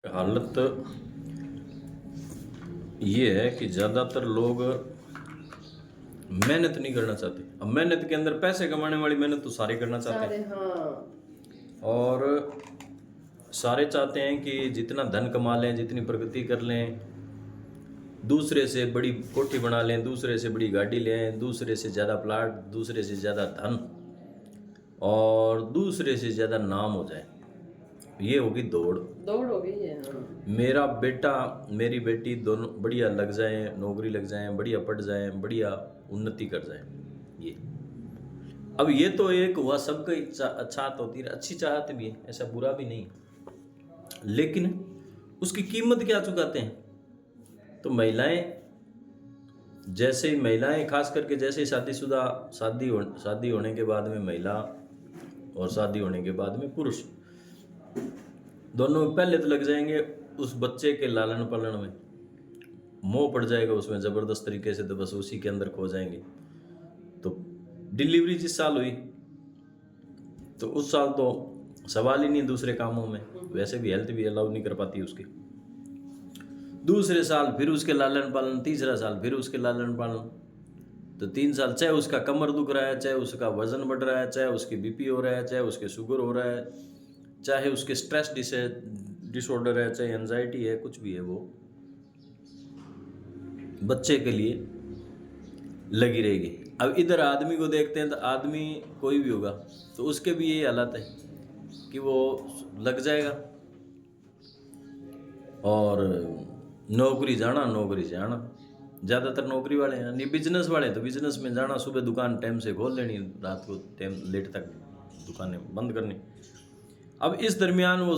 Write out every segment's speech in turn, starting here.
हालत ये है कि ज़्यादातर लोग मेहनत नहीं करना चाहते। अब मेहनत के अंदर पैसे कमाने वाली मेहनत तो सारे करना चाहते सारे हैं। हाँ। और सारे चाहते हैं कि जितना धन कमा लें, जितनी प्रगति कर लें, दूसरे से बड़ी कोठी बना लें, दूसरे से बड़ी गाड़ी लें, दूसरे से ज़्यादा प्लाट, दूसरे से ज़्यादा धन और दूसरे से ज़्यादा नाम हो जाए। ये होगी दौड़। दौड़ हो गई है हाँ। मेरा बेटा मेरी बेटी दोनों बढ़िया लग जाएं, नौकरी लग जाएं, बढ़िया पढ़ जाएं, बढ़िया उन्नति कर जाएं। ये अब ये तो एक हुआ, सबका चाहत होती है, अच्छी चाहत भी है, ऐसा बुरा भी नहीं, लेकिन उसकी कीमत क्या चुकाते हैं। तो महिलाएं, जैसे ही महिलाएं खास करके जैसे शादीशुदा शादी होने के बाद में महिला और शादी होने के बाद में पुरुष दोनों पहले तो लग जाएंगे उस बच्चे के लालन पालन में, मोह पड़ जाएगा उसमें ज़बरदस्त तरीके से, तो बस उसी के अंदर खो जाएंगे। तो डिलीवरी जिस साल हुई तो उस साल तो सवाल ही नहीं दूसरे कामों में, वैसे भी हेल्थ भी अलाउ नहीं कर पाती उसकी। दूसरे साल फिर उसके लालन पालन, तीसरा साल फिर उसके लालन पालन। तो 3 साल चाहे उसका कमर दुख रहा है, चाहे उसका वजन बढ़ रहा है, चाहे उसकी बीपी हो रहा है, चाहे उसके शुगर हो रहा है, चाहे उसके स्ट्रेस डिसऑर्डर है, चाहे एंजाइटी है, कुछ भी है, वो बच्चे के लिए लगी रहेगी। अब इधर आदमी को देखते हैं तो आदमी कोई भी होगा तो उसके भी यही हालत है कि वो लग जाएगा और नौकरी जाना, नौकरी से आना। ज़्यादातर नौकरी वाले हैं, नहीं बिजनेस वाले तो बिजनेस में जाना, सुबह दुकान टाइम से खोल लेनी, रात को टाइम लेट तक दुकानें बंद करनी। अब इस दरमियान वो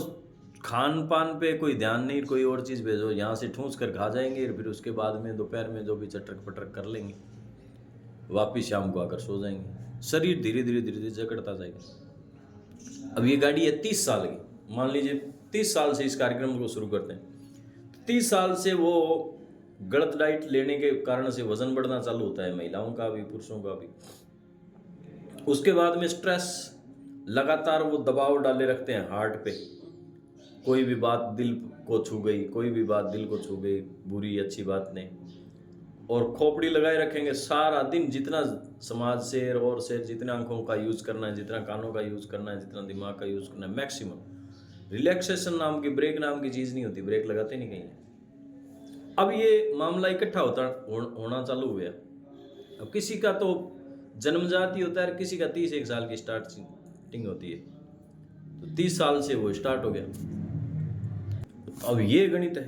खान पान पे कोई ध्यान नहीं, कोई और चीज़ भेजो, यहाँ से ठूंस कर खा जाएंगे, फिर उसके बाद में दोपहर में जो भी चटक पटक कर लेंगे, वापिस शाम को आकर सो जाएंगे। शरीर धीरे धीरे धीरे धीरे जकड़ता जाएगा। अब ये गाड़ी है 30 साल की, मान लीजिए 30 साल से इस कार्यक्रम को शुरू करते हैं, 30 साल से वो गलत डाइट लेने के कारण से वजन बढ़ना चालू होता है, महिलाओं का भी पुरुषों का भी। उसके बाद में स्ट्रेस, लगातार वो दबाव डाले रखते हैं हार्ट पे, कोई भी बात दिल को छू गई, कोई भी बात दिल को छू गई, बुरी अच्छी बात नहीं, और खोपड़ी लगाए रखेंगे सारा दिन। जितना समाज से और से जितना आंखों का यूज़ करना है, जितना कानों का यूज़ करना है, जितना दिमाग का यूज़ करना है, मैक्सिमम। रिलैक्सेशन नाम की, ब्रेक नाम की चीज़ नहीं होती, ब्रेक लगाते नहीं कहीं। अब ये मामला इकट्ठा होना चालू हो गया। अब किसी का तो जन्मजात ही होता है, किसी का 31 साल की स्टार्टिंग होती है, तो 30 साल से वो स्टार्ट हो गया। अब ये गणित है।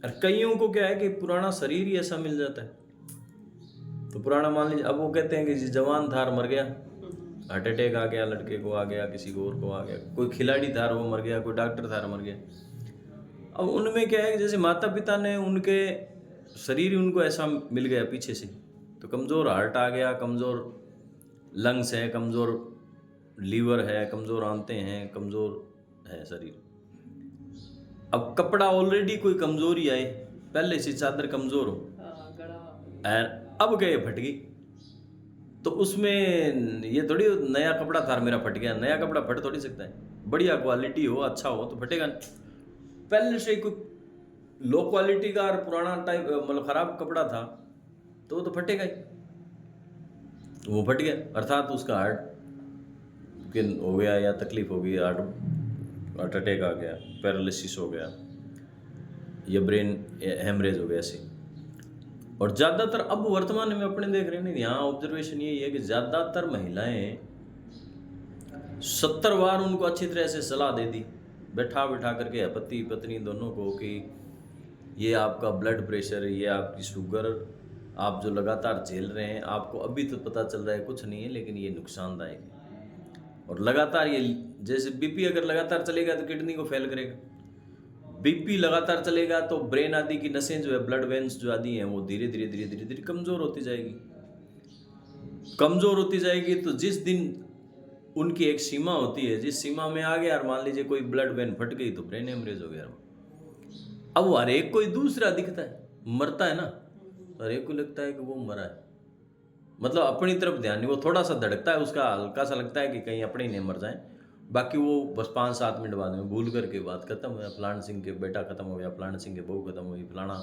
और कईयों को क्या है कि पुराना शरीर ही ऐसा मिल जाता है। तो पुराना मान लीजिए, अब वो कहते हैं कि जवान था और मर गया, हार्ट अटैक आ गया, लड़के को आ गया, किसी को और को आ गया, कोई खिलाड़ी था और वो मर गया, कोई डॉक्टर था और मर गया। अब उनमें क्या है कि जैसे माता पिता ने उनके शरीर ही उनको ऐसा मिल गया पीछे से, तो कमज़ोर हार्ट आ गया, कमज़ोर लंग्स है, कमज़ोर लीवर है, कमज़ोर आंतें हैं, कमज़ोर है शरीर। अब कपड़ा ऑलरेडी कोई कमज़ोरी आए, पहले से चादर कमज़ोर हो, अब गए फट गई, तो उसमें ये थोड़ी नया कपड़ा था मेरा फट गया, नया कपड़ा फट थोड़ी सकता है, बढ़िया क्वालिटी हो, अच्छा हो तो फटेगा नहीं। पहले से कोई लो क्वालिटी का और पुराना टाइप मतलब ख़राब कपड़ा था तो वो तो फटेगा ही, तो वो फट गया, अर्थात उसका हार्ट हो गया या तकलीफ हो गई, हार्ट अटैक आ गया, पैरालिसिस हो गया या ब्रेन हेमरेज हो गया ऐसे। और ज़्यादातर अब वर्तमान में अपने देख रहे हैं, यहाँ ऑब्जर्वेशन यही है कि ज़्यादातर महिलाएं 70 बार उनको अच्छी तरह से सलाह दे दी, बैठा बैठा करके पति पत्नी दोनों को, कि ये आपका ब्लड प्रेशर, ये आपकी शुगर, आप जो लगातार झेल रहे हैं, आपको अभी तो पता चल रहा है कुछ नहीं है, लेकिन ये नुकसानदायक है। और लगातार ये, जैसे बीपी अगर लगातार चलेगा तो किडनी को फेल करेगा, बीपी लगातार चलेगा तो ब्रेन आदि की नसें जो है, ब्लड वेन्स जो आदि हैं, वो धीरे धीरे धीरे धीरे धीरे कमज़ोर होती जाएगी। कमज़ोर होती जाएगी तो जिस दिन उनकी एक सीमा होती है, जिस सीमा में आ गया, और मान लीजिए कोई ब्लड वेन फट गई तो ब्रेन हेमरेज हो गया। अब वो हर एक कोई दूसरा दिखता है, मरता है ना, हर एक को लगता है कि वो मरा है, मतलब अपनी तरफ ध्यान नहीं, वो थोड़ा सा धड़कता है, उसका हल्का सा लगता है कि कहीं अपने ही नहीं मर जाए, बाकी वो बस 5-7 मिनट बाद में भूल करके बात खत्म है, फलान सिंह के बेटा खत्म हो गया, फलान सिंह के बहू खत्म हुई, फलाना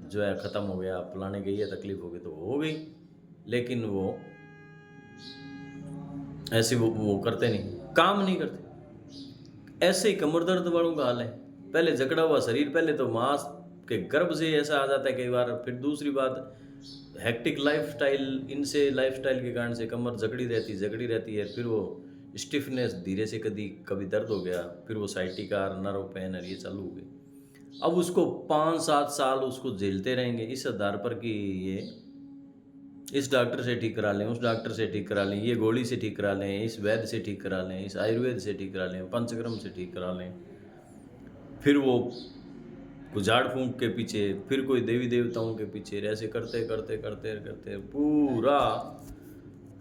जो है ख़त्म हो गया, फलाने की ये तकलीफ हो गई तो हो गई। लेकिन वो ऐसे वो करते नहीं, काम नहीं करते। ऐसे ही कमर दर्द वालों का हाल है। पहले जकड़ा हुआ शरीर, पहले तो मांस के गर्भ से ऐसा आ जाता है कई बार। फिर दूसरी बात, हेक्टिक लाइफस्टाइल, इनसे लाइफस्टाइल के कारण से कमर जकड़ी रहती है। फिर वो स्टिफनेस धीरे से कभी दर्द हो गया, फिर वो साइटिका, नर्व पेन और ये चालू हो गए। अब उसको 5-7 साल उसको झेलते रहेंगे इस आधार पर कि ये इस डॉक्टर से ठीक करा लें, उस डॉक्टर से ठीक करा लें, ये गोली से ठीक करा लें, इस वैद्य से ठीक करा लें, इस आयुर्वेद से ठीक करा लें, पंचकर्म से ठीक करा लें। फिर वो कुछ झाड़ फूंक के पीछे, फिर कोई देवी देवताओं के पीछे, ऐसे करते करते करते करते पूरा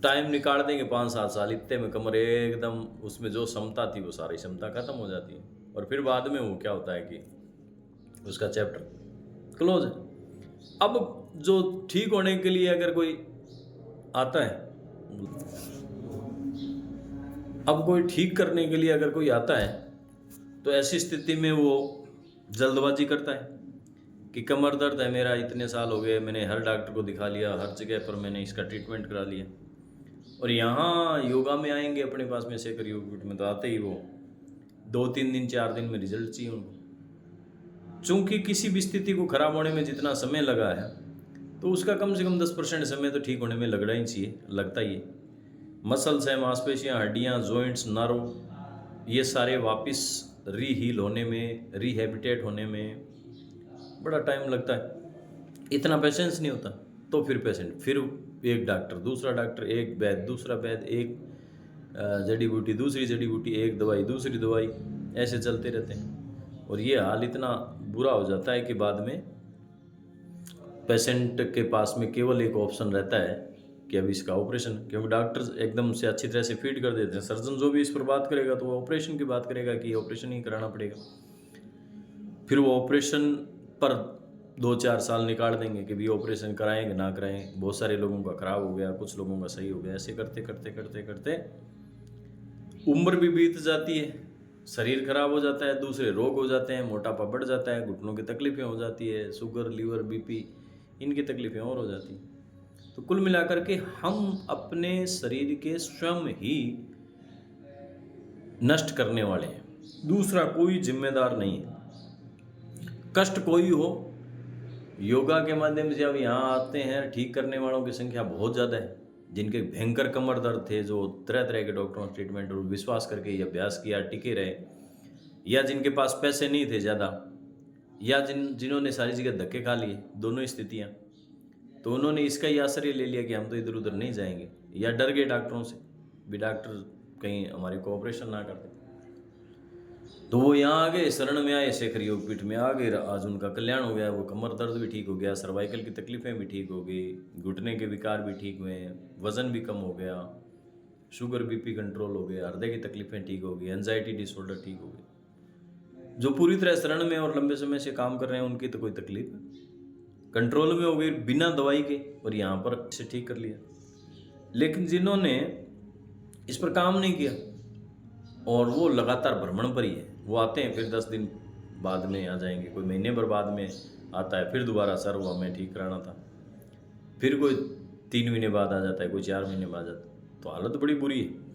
टाइम निकाल देंगे 5-7 साल। इतने में कमर एकदम, उसमें जो क्षमता थी वो सारी क्षमता खत्म हो जाती है। और फिर बाद में वो क्या होता है कि उसका चैप्टर क्लोज है। अब जो ठीक होने के लिए अगर कोई आता है, अब कोई ठीक करने के लिए अगर कोई आता है, तो ऐसी स्थिति में वो जल्दबाजी करता है कि कमर दर्द है मेरा, इतने साल हो गए, मैंने हर डॉक्टर को दिखा लिया, हर जगह पर मैंने इसका ट्रीटमेंट करा लिया। और यहाँ योगा में आएंगे अपने पास में शेखर योग में, तो आते ही वो 2-3 दिन 4 दिन में रिजल्ट चाहिए उनको। चूँकि किसी भी स्थिति को खराब होने में जितना समय लगा है, तो उसका कम से कम 10% समय तो ठीक होने में लगना ही चाहिए, लगता ही है। मसल्स हैं, मांसपेशियाँ, हड्डियाँ, जॉइंट्स, नर्व, ये सारे वापस रीहील होने में, रिहैबिटेट होने में बड़ा टाइम लगता है। इतना पेशेंस नहीं होता। तो फिर पेशेंट, फिर एक डॉक्टर, दूसरा डॉक्टर, एक वैद्य, दूसरा वैद्य, एक जड़ी बूटी, दूसरी जड़ी बूटी, एक दवाई, दूसरी दवाई, ऐसे चलते रहते हैं। और ये हाल इतना बुरा हो जाता है कि बाद में पेशेंट के पास में केवल एक ऑप्शन रहता है कि अब इसका ऑपरेशन, क्योंकि डॉक्टर एकदम से अच्छी तरह से फीड कर देते हैं। सर्जन जो भी इस पर बात करेगा तो वो ऑपरेशन की बात करेगा कि ऑपरेशन ही कराना पड़ेगा। फिर वो ऑपरेशन पर 2-4 साल निकाल देंगे कि भी ऑपरेशन कराएंगे ना कराएं। बहुत सारे लोगों का खराब हो गया, कुछ लोगों का सही हो गया। ऐसे करते करते करते करते उम्र भी बीत जाती है, शरीर खराब हो जाता है, दूसरे रोग हो जाते हैं, मोटापा बढ़ जाता है, घुटनों की तकलीफ़ें हो जाती है, शुगर, लीवर, बीपी, इनकी तकलीफ़ें और हो जाती हैं। तो कुल मिलाकर के हम अपने शरीर के स्वयं ही नष्ट करने वाले हैं, दूसरा कोई जिम्मेदार नहीं है। कष्ट कोई हो, योगा के माध्यम से अब यहाँ आते हैं, ठीक करने वालों की संख्या बहुत ज़्यादा है। जिनके भयंकर कमर दर्द थे, जो तरह तरह के डॉक्टरों ने ट्रीटमेंट और विश्वास करके ये अभ्यास किया, टिके रहे, या जिनके पास पैसे नहीं थे ज़्यादा, या जिन्होंने सारी जगह धक्के खा लिए, दोनों स्थितियाँ, तो उन्होंने इसका ही आश्रय ले लिया कि हम तो इधर उधर नहीं जाएंगे, या डर गए डॉक्टरों से भी, डॉक्टर कहीं हमारे को ऑपरेशन ना कर दे। तो वो यहाँ आ गए, शरण में आए, शेखर योगपीठ में आ गए। आज उनका कल्याण हो गया, वो कमर दर्द भी ठीक हो गया, सर्वाइकल की तकलीफ़ें भी ठीक हो गई, घुटने के विकार भी ठीक हुए, वज़न भी कम हो गया, शुगर बीपी कंट्रोल हो गया, हृदय की तकलीफ़ें ठीक हो गई, एंजाइटी डिसऑर्डर ठीक हो गई। जो पूरी तरह शरण में और लंबे समय से काम कर रहे हैं उनकी तो कोई तकलीफ कंट्रोल में हो गई बिना दवाई के, और यहाँ पर इसे ठीक कर लिया। लेकिन जिन्होंने इस पर काम नहीं किया और वो लगातार भ्रमण पर ही है, वो आते हैं, फिर 10 दिन बाद में आ जाएंगे, कोई महीने भर बाद में आता है, फिर दोबारा सर वो हमें ठीक कराना था, फिर कोई 3 महीने बाद आ जाता है, कोई 4 महीने बाद आ जाता है। तो हालत बड़ी बुरी है।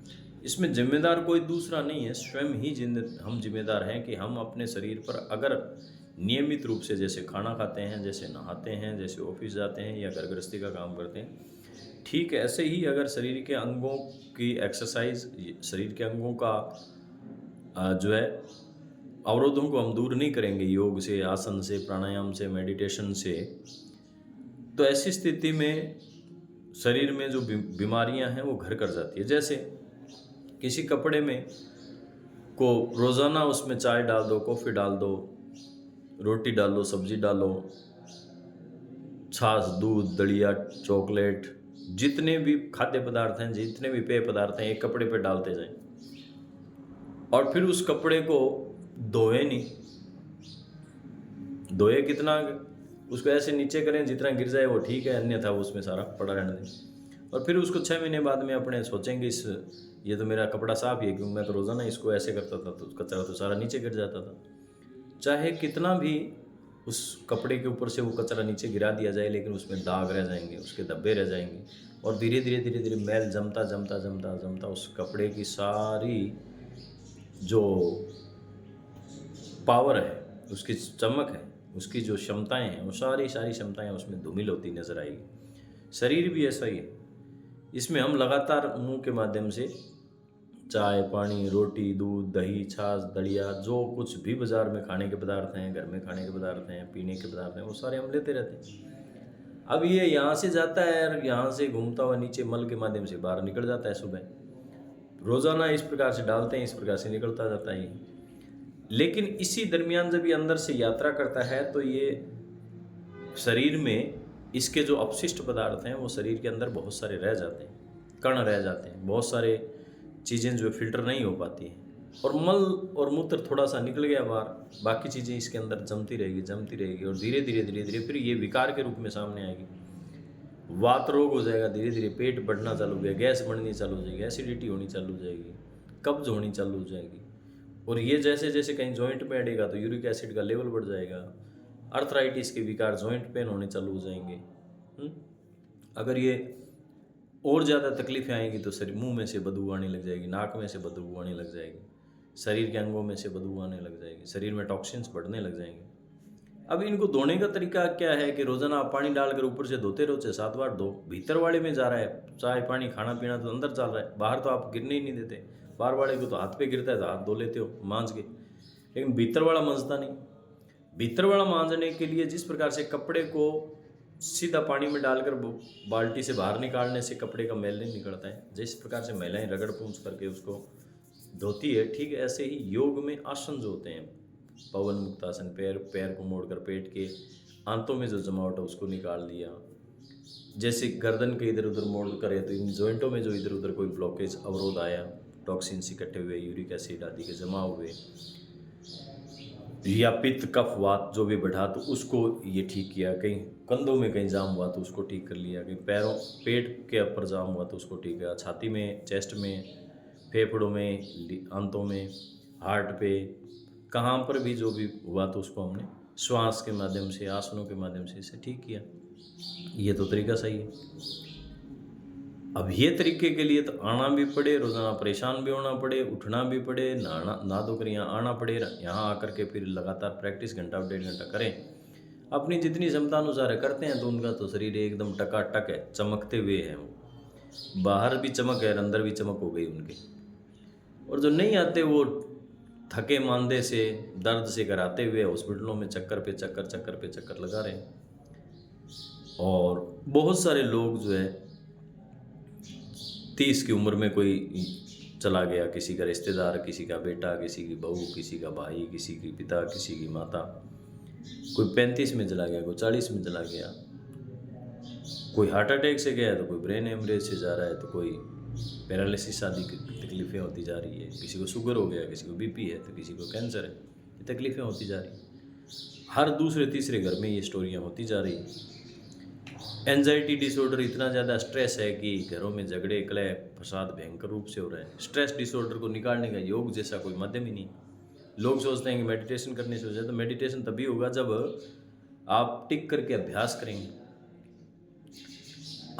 इसमें जिम्मेदार कोई दूसरा नहीं है, स्वयं ही हम जिम्मेदार हैं कि हम अपने शरीर पर अगर नियमित रूप से, जैसे खाना खाते हैं, जैसे नहाते हैं, जैसे ऑफिस जाते हैं या घर गृहस्थी का काम करते हैं, ठीक ऐसे ही अगर शरीर के अंगों की एक्सरसाइज, शरीर के अंगों का जो है अवरोधों को हम दूर नहीं करेंगे योग से, आसन से, प्राणायाम से, मेडिटेशन से, तो ऐसी स्थिति में शरीर में जो बीमारियां हैं वो घर कर जाती है। जैसे किसी कपड़े में को रोज़ाना उसमें चाय डाल दो, कॉफ़ी डाल दो, रोटी डालो, सब्जी डालो, छाछ, दूध, दलिया, चॉकलेट, जितने भी खाद्य पदार्थ हैं, जितने भी पेय पदार्थ हैं, एक कपड़े पे डालते जाएं, और फिर उस कपड़े को धोए नहीं, धोए कितना, उसको ऐसे नीचे करें जितना गिर जाए वो ठीक है, अन्यथा उसमें सारा पड़ा रहने दें। और फिर उसको 6 महीने बाद में अपने सोचेंगे इस ये तो मेरा कपड़ा साफ ही है, क्योंकि मैं तो रोज़ाना इसको ऐसे करता था तो कचरा तो सारा नीचे गिर जाता था। चाहे कितना भी उस कपड़े के ऊपर से वो कचरा नीचे गिरा दिया जाए, लेकिन उसमें दाग रह जाएंगे, उसके धब्बे रह जाएंगे, और धीरे धीरे धीरे धीरे मैल जमता जमता जमता जमता उस कपड़े की सारी जो पावर है, उसकी चमक है, उसकी जो क्षमताएं हैं, वो सारी सारी क्षमताएं उसमें धूमिल होती नजर आएगी। शरीर भी ऐसा ही है, इसमें हम लगातार मुंह के माध्यम से चाय, पानी, रोटी, दूध, दही, छाछ, दलिया, जो कुछ भी बाजार में खाने के पदार्थ हैं, घर में खाने के पदार्थ हैं, पीने के पदार्थ हैं, वो सारे हम लेते रहते हैं। अब ये यहाँ से जाता है और यहाँ से घूमता हुआ नीचे मल के माध्यम से बाहर निकल जाता है। सुबह रोज़ाना इस प्रकार से डालते हैं, इस प्रकार से निकलता जाता है ये। लेकिन इसी दरमियान जब ये अंदर से यात्रा करता है तो ये शरीर में इसके जो अपशिष्ट पदार्थ हैं वो शरीर के अंदर बहुत सारे रह जाते हैं, कण रह जाते हैं, बहुत सारे चीज़ें जो फिल्टर नहीं हो पाती हैं, और मल और मूत्र थोड़ा सा निकल गया बाहर, बाकी चीज़ें इसके अंदर जमती रहेगी और धीरे धीरे धीरे धीरे फिर ये विकार के रूप में सामने आएगी। वात रोग हो जाएगा, धीरे धीरे पेट बढ़ना चालू हो गया, गैस बढ़नी चालू हो जाएगी, एसिडिटी होनी चालू हो जाएगी, कब्ज होनी चालू हो जाएगी, और ये जैसे जैसे कहीं जॉइंट में अड़ेगा तो यूरिक एसिड का लेवल बढ़ जाएगा, अर्थराइटिस के विकार, जॉइंट पेन होने चालू हो जाएंगे। अगर ये और ज़्यादा तकलीफें आएंगी तो शरीर मुंह में से बदबू आने लग जाएगी, नाक में से बदबू आने लग जाएगी, शरीर के अंगों में से बदबू आने लग जाएगी, शरीर में टॉक्सिन्स बढ़ने लग जाएंगे। अब इनको धोने का तरीका क्या है कि रोज़ाना आप पानी डालकर ऊपर से धोते रहो, 6-7 बार धो, भीतर वाले में जा रहा है, चाय पानी खाना पीना तो अंदर चल रहा है, बाहर तो आप गिरने ही नहीं देते। बाहर वाले को तो हाथ पे गिरता है तो हाथ धो लेते हो मांझ के, लेकिन भीतर वाला मांझता नहीं। भीतर वाला मांझने के लिए जिस प्रकार से कपड़े को सीधा पानी में डालकर बाल्टी से बाहर निकालने से कपड़े का मैल नहीं निकलता है, जिस प्रकार से महिलाएं रगड़ पूंछ करके उसको धोती है, ठीक ऐसे ही योग में आसन जो होते हैं, पवन मुक्त आसन, पैर को मोड़कर पेट के आंतों में जो जमावट है उसको निकाल दिया, जैसे गर्दन के इधर उधर मोड़ करे तो इन जॉइंटों में जो इधर उधर कोई ब्लॉकेज अवरोध आया, टॉक्सिन्स इकट्ठे हुए, यूरिक एसिड आदि के जमा हुए, या पित्त कफ वात जो भी बढ़ा तो उसको ये ठीक किया, कहीं कंधों में कहीं जाम हुआ तो उसको ठीक कर लिया, कहीं पैरों पेट के ऊपर जाम हुआ तो उसको ठीक किया, छाती में, चेस्ट में, फेफड़ों में, आंतों में, हार्ट पे, कहाँ पर भी जो भी हुआ तो उसको हमने श्वास के माध्यम से, आसनों के माध्यम से इसे ठीक किया। ये तो तरीका सही है। अब ये तरीके के लिए तो आना भी पड़े, रोज़ाना परेशान भी होना पड़े, उठना भी पड़े, ना धोकर यहाँ आना पड़े, यहाँ आकर के फिर लगातार प्रैक्टिस घंटा 1.5 घंटा करें, अपनी जितनी क्षमता अनुसार करते हैं तो उनका तो शरीर एकदम टकाटक है, चमकते हुए हैं वो, बाहर भी चमक है, अंदर भी चमक हो गई उनके। और जो नहीं आते वो थके मांदे से, दर्द से कराते हुए हॉस्पिटलों में चक्कर पे चक्कर लगा रहे हैं। और बहुत सारे लोग जो है 30 की उम्र में कोई चला गया, किसी का रिश्तेदार, किसी का बेटा, किसी की बहू, किसी का भाई, किसी की पिता, किसी की माता, कोई 35 में चला गया, कोई 40 में चला गया, कोई हार्ट अटैक से गया है तो कोई ब्रेन हेमरेज से जा रहा है, तो कोई पैरालिसिस आदि की तकलीफ़ें होती जा रही है, किसी को शुगर हो गया, किसी को बीपी है, तो किसी को कैंसर है, ये तकलीफ़ें होती जा रही हैं। हर दूसरे तीसरे घर में ये स्टोरियाँ होती जा रही हैं। एंजाइटी डिसऑर्डर इतना ज़्यादा स्ट्रेस है कि घरों में झगड़े, कलह, फसाद भयंकर रूप से हो रहा है। स्ट्रेस डिसऑर्डर को निकालने का योग जैसा कोई माध्यम ही नहीं। लोग सोचते हैं कि मेडिटेशन करने से हो जाए, तो मेडिटेशन तभी होगा जब आप टिक करके अभ्यास करेंगे।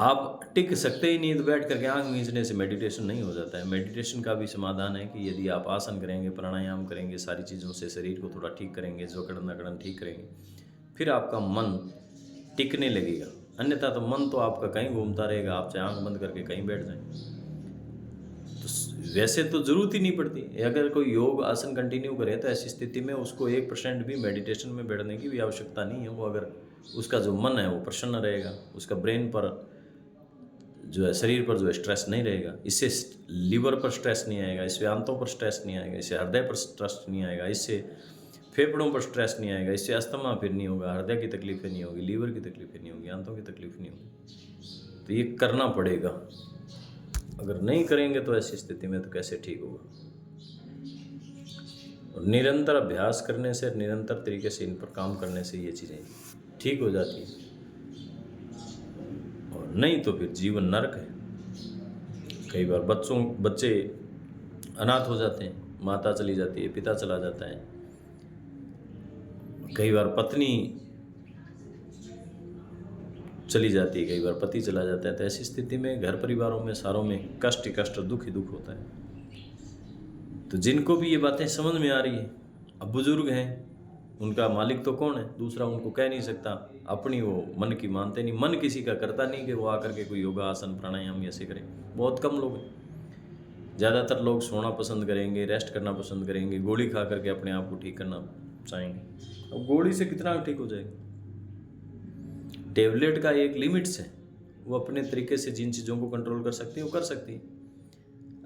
आप टिक सकते ही नहीं तो बैठ करके आंख मींचने से मेडिटेशन नहीं हो जाता है। मेडिटेशन का भी समाधान है कि यदि आप आसन करेंगे, प्राणायाम करेंगे, सारी चीज़ों से शरीर को थोड़ा ठीक करेंगे, जकड़न अकड़न ठीक करेंगे, फिर आपका मन टिकने लगेगा। अन्यथा तो मन तो आपका कहीं घूमता रहेगा, आप चाहे आंख बंद करके कहीं बैठ जाएं। तो वैसे तो ज़रूरत ही नहीं पड़ती। अगर कोई योग आसन कंटिन्यू करे तो ऐसी स्थिति में उसको 1% भी मेडिटेशन में बैठने की भी आवश्यकता नहीं है। वो अगर उसका जो मन है वो प्रसन्न रहेगा, उसका ब्रेन पर जो है, शरीर पर जो है स्ट्रेस नहीं रहेगा, इससे लीवर पर स्ट्रेस नहीं आएगा, इससे आंतों पर स्ट्रेस नहीं आएगा, इससे हृदय पर स्ट्रेस नहीं आएगा, इससे फेफड़ों पर स्ट्रेस नहीं आएगा, इससे अस्थमा फिर नहीं होगा, हृदय की तकलीफें नहीं होगी, लीवर की तकलीफें नहीं होगी, आंतों की तकलीफ नहीं होगी। तो ये करना पड़ेगा। अगर नहीं करेंगे तो ऐसी स्थिति में तो कैसे ठीक होगा। और निरंतर अभ्यास करने से, निरंतर तरीके से इन पर काम करने से ये चीज़ें ठीक हो जाती हैं, और नहीं तो फिर जीवन नरक है। कई बार बच्चे अनाथ हो जाते हैं, माता चली जाती है, पिता चला जाता है, कई बार पत्नी चली जाती है, कई बार पति चला जाता है। तो ऐसी स्थिति में घर परिवारों में सारों में कष्ट ही कष्ट, दुख ही दुख होता है। तो जिनको भी ये बातें समझ में आ रही है, अब बुजुर्ग हैं, उनका मालिक तो कौन है, दूसरा उनको कह नहीं सकता, अपनी वो मन की मानते नहीं, मन किसी का करता नहीं कि वो आकर के कोई योगा आसन प्राणायाम ऐसे करें। बहुत कम लोग हैं, ज़्यादातर लोग सोना पसंद करेंगे, रेस्ट करना पसंद करेंगे, गोली खा करके अपने आप को ठीक करना चाहेंगे। अब गोली से कितना ठीक हो जाएगा, टेबलेट का एक लिमिट्स है, वो अपने तरीके से जिन चीज़ों को कंट्रोल कर सकती है वो कर सकती है,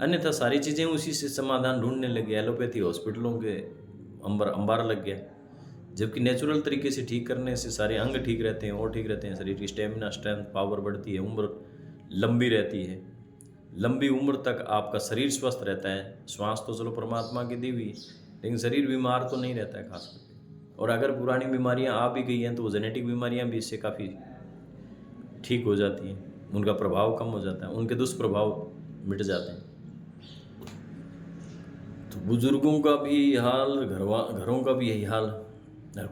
अन्यथा सारी चीज़ें उसी से समाधान ढूंढने लगे। एलोपैथी हॉस्पिटलों के अंबार लग गया, जबकि नेचुरल तरीके से ठीक करने से सारे अंग ठीक रहते हैं और ठीक रहते हैं, शरीर की स्टेमिना, स्ट्रेंथ, पावर बढ़ती है, उम्र लंबी रहती है, लंबी उम्र तक आपका शरीर स्वस्थ रहता है। श्वास तो चलो परमात्मा की दी हुई, लेकिन शरीर बीमार तो नहीं रहता है खास करके। और अगर पुरानी बीमारियां आ भी गई हैं तो वो जेनेटिक बीमारियां भी इससे काफ़ी ठीक हो जाती हैं, उनका प्रभाव कम हो जाता है, उनके दुष्प्रभाव मिट जाते हैं। तो बुजुर्गों का भी यही हाल, घरों का भी यही हाल।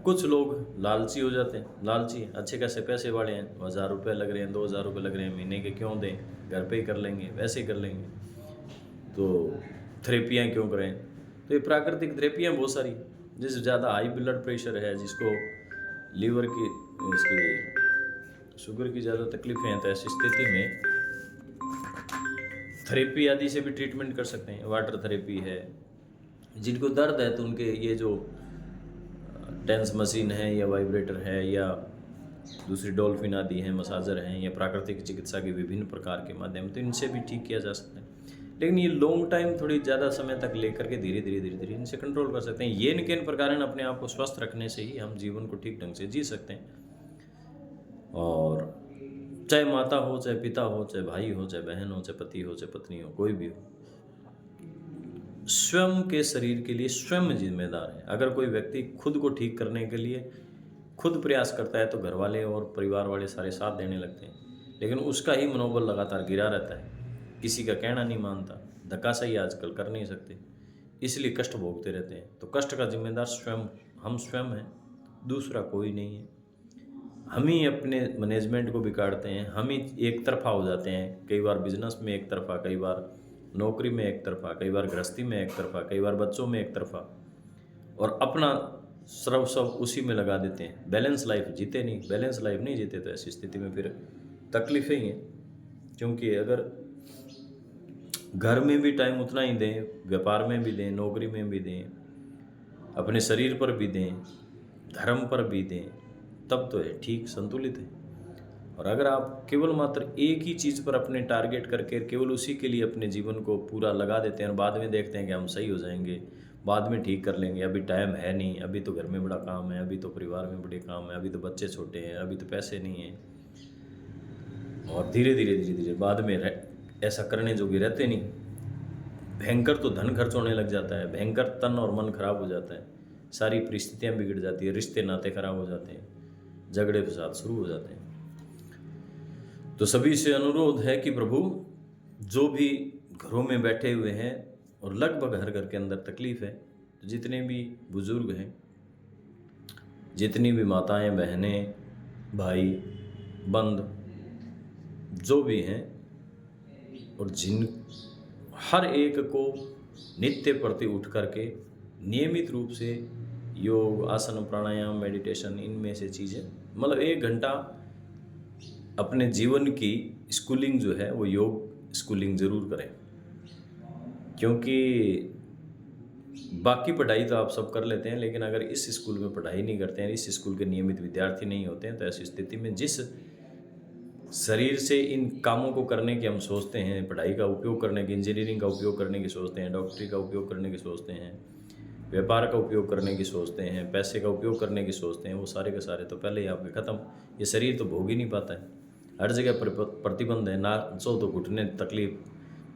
कुछ लोग लालची हो जाते हैं, लालची अच्छे खासे पैसे वाले हैं, 1000 रुपये लग रहे हैं, 2000 रुपये लग रहे हैं, महीने के क्यों दें, घर पे ही कर लेंगे, वैसे ही कर लेंगे, तो थेरेपियाँ क्यों करें। तो ये प्राकृतिक थेरेपियाँ बहुत सारी, जिससे ज़्यादा हाई ब्लड प्रेशर है, जिसको लीवर की, इसकी शुगर की ज़्यादा तकलीफें हैं, तो ऐसी स्थिति में थेरेपी आदि से भी ट्रीटमेंट कर सकते हैं। वाटर थेरेपी है, जिनको दर्द है तो उनके ये जो टेंस मशीन है या वाइब्रेटर है या दूसरी डॉल्फिन आदि हैं, मसाजर हैं, या प्राकृतिक चिकित्सा के विभिन्न प्रकार के माध्यम, तो इनसे भी ठीक किया जा सकता है। लेकिन ये लॉन्ग टाइम, थोड़ी ज़्यादा समय तक लेकर के धीरे धीरे इनसे कंट्रोल कर सकते हैं। ये न किन प्रकार अपने आप को स्वस्थ रखने से ही हम जीवन को ठीक ढंग से जी सकते हैं। और चाहे माता हो, चाहे पिता हो, चाहे भाई हो, चाहे बहन हो, चाहे पति हो, चाहे पत्नी हो, कोई भी हो, स्वयं के शरीर के लिए स्वयं जिम्मेदार है। अगर कोई व्यक्ति खुद को ठीक करने के लिए खुद प्रयास करता है तो घर वाले और परिवार वाले सारे साथ देने लगते हैं, लेकिन उसका ही मनोबल लगातार गिरा रहता है, किसी का कहना नहीं मानता, धक्का सही आजकल कर नहीं सकते, इसलिए कष्ट भोगते रहते हैं। तो कष्ट का जिम्मेदार स्वयं, हम स्वयं हैं, दूसरा कोई नहीं है। हम ही अपने मैनेजमेंट को बिगाड़ते हैं, हम ही एक तरफा हो जाते हैं, कई बार बिजनेस में एक तरफा, कई बार नौकरी में एक तरफा, कई बार गृहस्थी में एक तरफा, कई बार बच्चों में एक तरफा, और अपना सब उसी में लगा देते हैं। बैलेंस लाइफ जीते नहीं, बैलेंस लाइफ नहीं जीते तो ऐसी स्थिति में फिर तकलीफ़ें ही हैं। क्योंकि अगर घर में भी टाइम उतना ही दें, व्यापार में भी दें, नौकरी में भी दें, अपने शरीर पर भी दें, धर्म पर भी दें, तब तो है ठीक, संतुलित है। और अगर आप केवल मात्र एक ही चीज़ पर अपने टारगेट करके केवल उसी के लिए अपने जीवन को पूरा लगा देते हैं और बाद में देखते हैं कि हम सही हो जाएंगे, बाद में ठीक कर लेंगे, अभी टाइम है नहीं, अभी तो घर में बड़ा काम है, अभी तो परिवार में बड़े काम है, अभी तो बच्चे छोटे हैं, अभी तो पैसे नहीं हैं, और धीरे धीरे बाद में ऐसा करने जोगे रहते नहीं, भयंकर तो धन खर्च होने लग जाता है, भयंकर तन और मन खराब हो जाता है, सारी परिस्थितियाँ बिगड़ जाती है, रिश्ते नाते खराब हो जाते हैं, झगड़े फसाद शुरू हो जाते हैं। तो सभी से अनुरोध है कि प्रभु, जो भी घरों में बैठे हुए हैं और लगभग हर घर के अंदर तकलीफ़ है, तो जितने भी बुजुर्ग हैं, जितनी भी माताएं, बहनें, भाई, बंद, जो भी हैं, और जिन हर एक को नित्य प्रति उठ करके नियमित रूप से योग, आसन, प्राणायाम, मेडिटेशन, इनमें से चीज़ें, मतलब 1 घंटा अपने जीवन की स्कूलिंग जो है वो योग स्कूलिंग ज़रूर करें। क्योंकि बाकी पढ़ाई तो आप सब कर लेते हैं, लेकिन अगर इस स्कूल में पढ़ाई नहीं करते हैं, इस स्कूल के नियमित विद्यार्थी नहीं होते हैं, तो ऐसी स्थिति में जिस शरीर से इन कामों को करने की हम सोचते हैं, पढ़ाई का उपयोग करने की, इंजीनियरिंग का उपयोग करने की सोचते हैं, डॉक्टरी का उपयोग करने की सोचते हैं, व्यापार का उपयोग करने की सोचते हैं, पैसे का उपयोग करने की सोचते हैं, वो सारे के सारे तो पहले ही आपके ख़त्म। ये शरीर तो भोग ही नहीं पाता है, हर जगह प्रतिबंध है, नाचो तो घुटने तकलीफ़,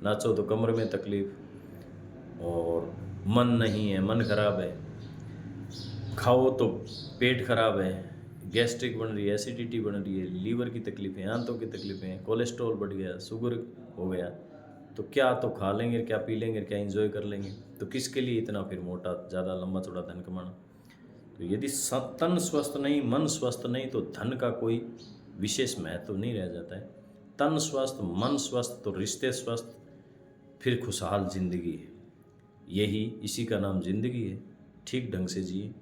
नाचो तो कमर में तकलीफ़, और मन नहीं है, मन खराब है, खाओ तो पेट खराब है, गैस्ट्रिक बन रही है, एसिडिटी बन रही है, लीवर की तकलीफ़ें, आंतों की तकलीफ़ें, कोलेस्ट्रॉल बढ़ गया, शुगर हो गया, तो क्या तो खा लेंगे, क्या पी लेंगे, क्या एंजॉय कर लेंगे, तो किसके लिए इतना फिर मोटा ज़्यादा लंबा चौड़ा धन कमाना। तो यदि तन स्वस्थ नहीं, मन स्वस्थ नहीं, तो धन का कोई विशेष महत्व नहीं रह जाता है। तन स्वस्थ, मन स्वस्थ, तो रिश्ते स्वस्थ, फिर खुशहाल जिंदगी है। यही इसी का नाम जिंदगी है। ठीक ढंग से जिए।